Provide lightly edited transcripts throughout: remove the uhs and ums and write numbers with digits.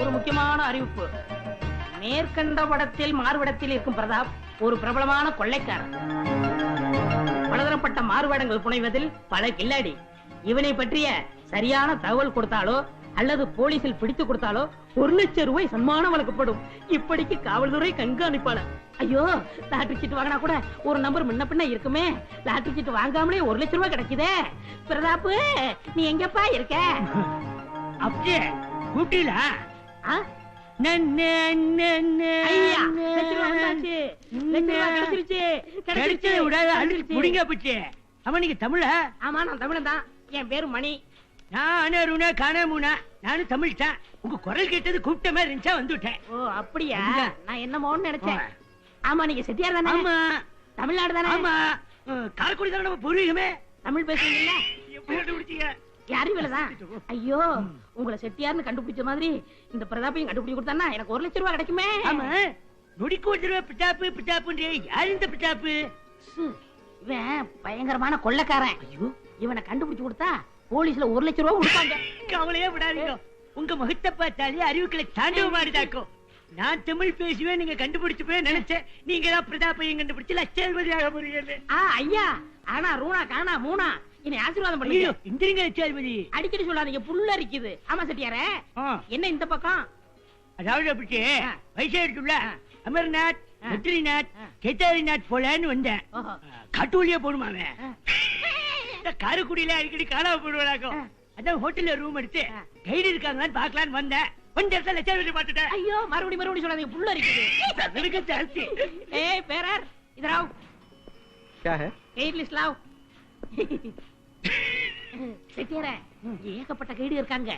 ஒரு முக்கியமான அறிவிப்பு. மேற்கண்ட படத்தில் மாறுபடத்தில் இருக்கும் பிரதாப் ஒரு பிரபலமான கொள்ளைக்காரன். பலதரப்பட்ட மாறுவேடங்கள் புனைவதில் பல கில்லாடி. இவனை பற்றிய சரியான தகவல் கொடுத்தாலோ அல்லது போலீசில் பிடித்து கொடுத்தாலோ 1 லட்சம் ரூபாய் சன்மானம் வழங்கப்படும். இப்படிக்கு காவல்துறை கண்காணிப்பாளர். ஐயோ, லாட்டரி சீட்டு வாங்கினா கூட ஒரு நம்பர் முன்ன பின்ன இருக்குமே. லாட்டரி சீட்டு வாங்காமலே 1 லட்சம் ரூபாய் கிடைக்குதே. பிரதாப்பு, நீ எங்கப்பா இருக்க? அப்படியே கூட்டிலா? தமிழ? ஆமா, நான் தமிழன் தான். என் பேரு மணி. நானும் தமிழ் தான். உங்க குரல் கேட்டது கூப்பிட்ட மாதிரி இருந்துச்சா வந்துட்டேன். ஓ அப்படியா? நான் என்னமோன்னு நினைச்சேன். ஆமா, நீங்க செட்டியார் தானே? ஆமா. தமிழ்நாடு தானே? ஆமா. காரைக்குடி தானே நம்ம பூர்வீகமே. தமிழ் பேசுறீங்களா? கண்டுபிடிச்சீங்க? அறிவிலதான். ஐயோ, உங்களை செட்டியார்னு கண்டுபிடிச்ச மாதிரி இந்த பிரதாப்பையும் கண்டுபிடிச்சு கொடுத்தானா எனக்கு 1 லட்சம் ரூபாய் கிடைக்குமே. ஆமா, நொடிக்கு 1 ரூபாய் பிட்டாப்பு பிட்டாப்புன்ற யார் இந்த பிட்டாப்பு? இவன் பயங்கரமான கொள்ளைக்காரன். ஐயோ, இவனை கண்டுபிடிச்சு கொடுத்தா போலீஸ்ல 1 லட்சம் ரூபாய் கொடுப்பாங்க. கவலையே விடாதீங்க. உங்க முகத்தை பார்த்தாலே அறிவுகளை தாண்டவ மாறிதாக்கும். நான் தமிழ் பேசுவேன், நீங்க கண்டுபிடிச்சு போய் நினைச்சேன். நீங்க தான் பிரதாப்பையும் கண்டுபிடிச்சு லட்சாதிபதி ஆக போறீங்க. ஐயா, ஆனா ரூணா காணா மூணா என்னை ஆசீர்வாதம் பண்ணுங்க. இந்திரிங்க லட்சாதிபதி அடிக்கடி சொல்லாதீங்க, புல்ல இருக்குது. ஆமா செட்டியாரே, என்ன இந்த பக்கம்? அதாவது அப்படி வயசாயிடுச்சுல அமர்நாத், பத்ரிநாத், கேதாரிநாத் போலன்னு வந்தேன். காட்டூலியா போடுமாவே. காரைக்குடியில அடிக்கடி காணாம போடுவாங்க. அதான் ஹோட்டல்ல ரூம் எடுத்து கைடு இருக்காங்களான்னு பாக்கலான்னு வந்தேன். கொஞ்சம் லட்சாதிபதி பார்த்துட்டேன். ஐயோ, மறுபடியும் சொல்லாதீங்க, புல்ல இருக்குது. ஜாஸ்தி. ஏய் பேரர், இதராவ் क्या है? Guide list Lav. செட்டியாரே, ஏகப்பட்ட கைடு இருக்காங்க.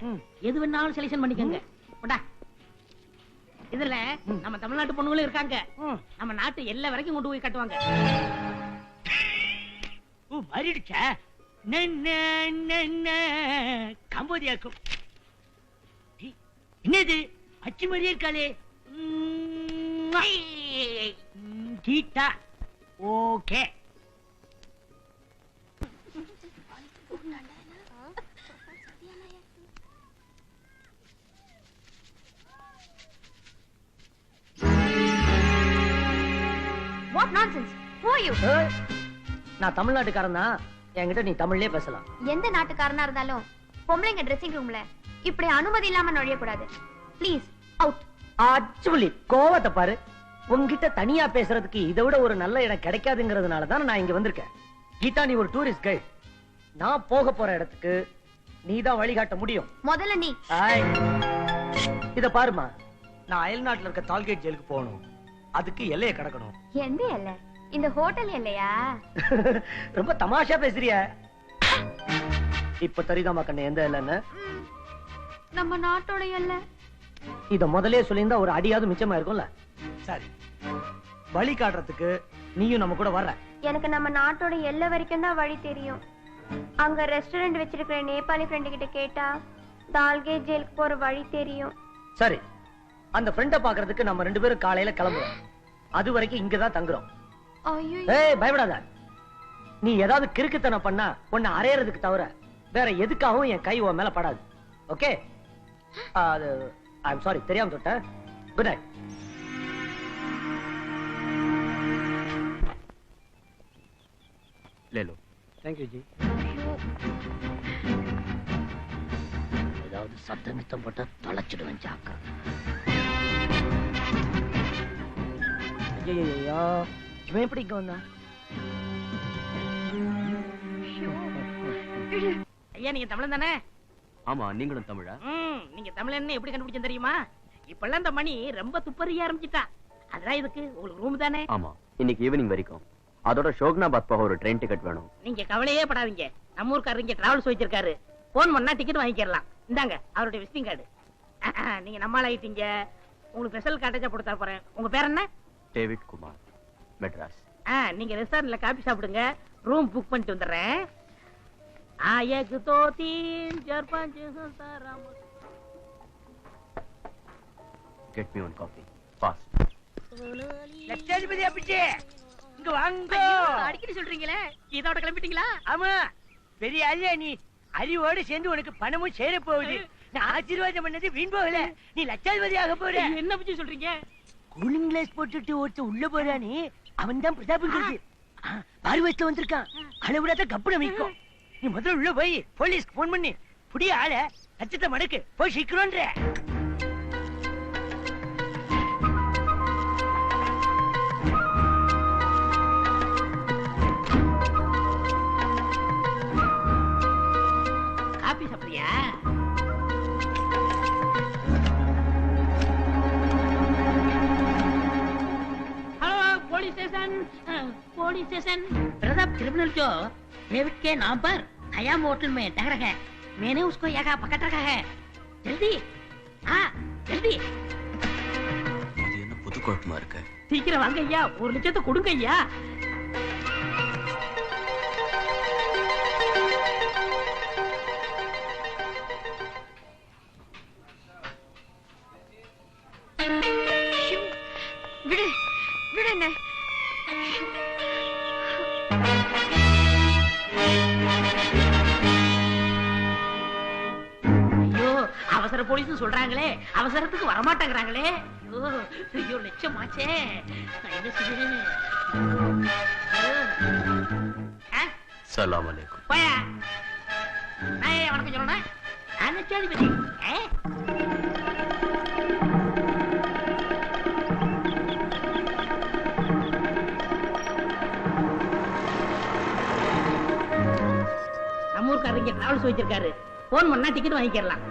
எது வேணாலும் செலக்ஷன் பண்ணிக்கங்க. போடா. இதுல நம்ம தமிழ்நாட்டு பொண்ணுங்களும் இருக்காங்க. நம்ம நாட்டு எல்லா வரைக்கும் கொண்டு போய் கட்டுவாங்க. மாறிடுச்சா? கம்போதியாக்கும். என்னது அச்சு மாதிரியே இருக்காளே? Geetha. Okay. What nonsense? Who are you? நான் தமிழ்நாட்டுக்காரன் தான். என்கிட்ட நீ தமிழ்லயே பேசலாம். எந்த நாட்டுக்காரனா இருந்தாலும் பொம்பளைங்க ட்ரெஸ்ஸிங் ரூம்ல இப்படி அனுமதி இல்லாம நுழைய கூடாது. Please out. ஆக்சுவலி கோவத்தை பாரு. உன்கிட்ட தனியா பேசுறதுக்கு இதை விட ஒரு நல்ல இடம் கிடைக்காதுங்கிறதுனால தான் நான் இங்க வந்திருக்கேன். கீதா, நீ ஒரு டூரிஸ்ட் கைட். நான் போக போற இடத்துக்கு நீ தான் வழிகாட்ட முடியும். முதல்ல நீ. இத பாருமா, நான் அயல்நாட்டுல இருக்க டால்கேட் ஜெயிலுக்கு போகணும். அதுக்கு எல்லையை கடக்கணும். எந்த எல்லை? இந்த ஹோட்டல் இல்லையா? ரொம்ப தமாஷா பேசுறிய. இப்ப தெரியுதாமா கண்ணு எந்த எல்லைன்னு? நம்ம நாட்டோட எல்லை. இத முதலே சொல்லியிருந்தா ஒரு அடியாவது மிச்சமா இருக்கும்ல. சரி, வழி காட்டுறதுக்கு நீயும் நம்ம கூட வர்ற. எனக்கு நம்ம நாட்டோட எல்லை வரைக்கும் தான் வழி தெரியும். அங்க ரெஸ்டாரண்ட் வச்சிருக்கிற நேபாளி ஃப்ரெண்டு கிட்ட கேட்டா டால்கேட் ஜெயிலுக்கு போற வழி தெரியும். சரி, அந்த ஃப்ரெண்ட பாக்குறதுக்கு நம்ம 2 பேரும் காலையில கிளம்புறோம். அது வரைக்கும் இங்கதான் தங்குறோம். ஏய், பயப்படாத. நீ ஏதாவது கிறுக்குத்தனம் பண்ணா உன்னை அறையறதுக்கு தவிர வேற எதுக்காகவும் என் கை உன் மேல படாது. ஓகே? அது ஐ அம் சாரி, தெரியாம தொட்டேன். Good night. ले लो. थैंक यू जी. ஏதாவது சத்தமித்தம் போட்டா தொலைச்சிடுவேன் ஜாக்கா. ஐயோ, இவன் எப்படி இங்க வந்தா? ஐயா, நீங்க தமிழன் தானே? ஆமா, நீங்களும் தமிழா? நீங்க தமிழன்னு எப்படி கண்டுபிடிச்சேன் தெரியுமா? இப்பெல்லாம் இந்த மணி ரொம்ப துப்பறிய ஆரம்பிச்சிட்டா. அதெல்லாம் இதுக்கு உங்களுக்கு ரூம் தானே? ஆமா, இன்னைக்கு ஈவினிங் வரைக்கும். அதோட ஷோக்னாபாத் போக ஒரு ட்ரெயின் டிக்கெட் வேணும். நீங்க கவலையே படாதீங்க. நம்ம ஊர்க்காரர் இங்க டிராவல்ஸ் வச்சிருக்காரு. போன் பண்ணா டிக்கெட் வாங்கிக்கலாம். இந்தாங்க அவருடைய விசிட்டிங் கார்டு. நீங்க நம்மால் ஆயிட்டீங்க. உங்களுக்கு ஸ்பெஷல் கார்டேஜா போட்டு போறேன். உங்க பேர் என்ன? டேவிட் குமார், மெட்ராஸ். நீங்க ரெஸ்டாரண்ட்ல காபி சாப்பிடுங்க. ரூம் புக் பண்ணிட்டு வந்துடுறேன். एक दो तीन चार पाँच Get me one coffee, fast. லட்சாதிபதி அப்படிச்சே இங்க வாங்க. அடிக்கடி சொல்றீங்களே, இதோட கிளம்பிட்டீங்களா? ஆமா, பெரிய ஆளியா நீ. அறிவோடு சேர்ந்து உனக்கு பணமும் சேர போகுது. நான் ஆசீர்வாதம் பண்ணது வீண் போகல. நீ லட்சாதிபதி ஆக போற. என்ன பத்தி சொல்றீங்க? கூலிங் கிளாஸ் போட்டுட்டு ஒருத்த உள்ள போறானே, அவன் தான் பிரதாப் பார்வஸ்ல வந்திருக்கான். அளவிடாத கப்புன வைக்கும். நீ முதல்ல உள்ள போய் போலீஸ்க்கு போன் பண்ணி புடிய ஆள லட்சத்தை மடக்கு போய் சீக்கிரம்ன்ற. காபி சாப்பிடுறியா? Hello police station Pratap criminal जो डेविड के नाम पर खयाम होटल में टंग रखा है। मैंने उसको यहाँ पकड़ रखा है। जल्दी हाँ जल्दी இது என்ன புது குழப்பமா இருக்கு? சீக்கிரம் வாங்க ஐயா, 1 லட்சத்தை கொடுங்க ஐயா. விடு விடு என்ன. ஐயோ அவசர போலீஸ் சொல்றாங்களே, அவசரத்துக்கு வரமாட்டேங்கிறாங்களே. ஐயோ ஐயோ லட்சம் ஆச்சே, நான் என்ன செய்வேன்? சலாம் அலைக்கும். போயா, நான் ஏன் வணக்கம் சொல்லணும்? நான் லட்சாதிபதி. நம்ம ஊருக்காரங்க டிராவல்ஸ் வச்சிருக்காரு, போன் பண்ணா டிக்கெட் வாங்கிக்கலாம்.